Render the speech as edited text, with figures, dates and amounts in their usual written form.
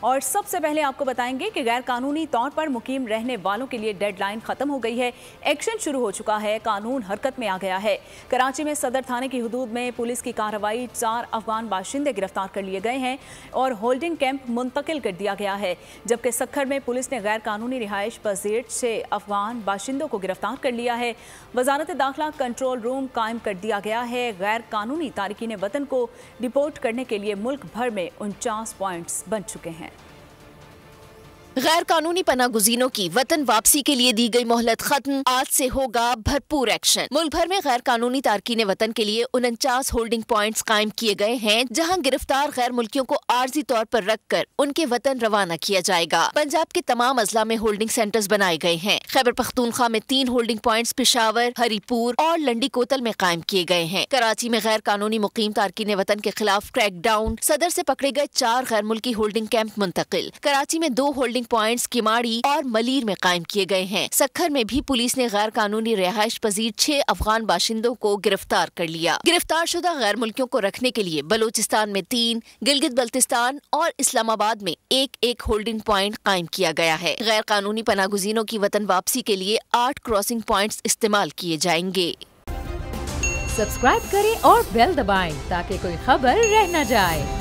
और सबसे पहले आपको बताएंगे कि गैर कानूनी तौर पर मुकीम रहने वालों के लिए डेडलाइन खत्म हो गई है। एक्शन शुरू हो चुका है, कानून हरकत में आ गया है। कराची में सदर थाने की हुदूद में पुलिस की कार्रवाई, 4 अफगान बाशिंदे गिरफ्तार कर लिए गए हैं और होल्डिंग कैंप मुंतकिल कर दिया गया है। जबकि सक्खर में पुलिस ने गैर कानूनी रिहाइश पजीर 6 अफगान बाशिंदों को गिरफ्तार कर लिया है। वजारत दाखिला कंट्रोल रूम कायम कर दिया गया है। गैर कानूनी तारिकीन वतन को डिपोर्ट करने के लिए मुल्क भर में 49 पॉइंट्स बन चुके हैं। गैर कानूनी पनागुजीनों की वतन वापसी के लिए दी गई मोहलत खत्म, आज से होगा भरपूर एक्शन। मुल्क भर में गैर कानूनी तारकीन वतन के लिए 49 होल्डिंग पॉइंट्स कायम किए गए हैं, जहां गिरफ्तार गैर मुल्कियों को आर्जी तौर पर रखकर उनके वतन रवाना किया जाएगा। पंजाब के तमाम अजला में होल्डिंग सेंटर्स बनाए गए हैं। खैबर पख्तूनख्वा में 3 होल्डिंग पॉइंट्स पेशावर, हरीपुर और लंडी कोतल में कायम किए गए हैं। कराची में गैर कानूनी मुकीम तारकीन वतन के खिलाफ क्रैकडाउन, सदर से पकड़े गए 4 गैर मुल्की होल्डिंग कैंप मुंतकिल। कराची में 2 होल्डिंग पॉइंट्स किमाड़ी और मलीर में कायम किए गए हैं। सक्खर में भी पुलिस ने गैर कानूनी रिहाइश पजीर 6 अफगान बाशिंदों को गिरफ्तार कर लिया। गिरफ्तार शुदा गैर मुल्कियों को रखने के लिए बलोचिस्तान में 3, गिलगित बल्तिस्तान और इस्लामाबाद में 1-1 होल्डिंग पॉइंट कायम किया गया है। गैर कानूनी पनागुजीनों की वतन वापसी के लिए 8 क्रॉसिंग पॉइंट्स इस्तेमाल किए जाएंगे। सब्सक्राइब करें और बेल दबाएं ताकि कोई खबर रह न जाए।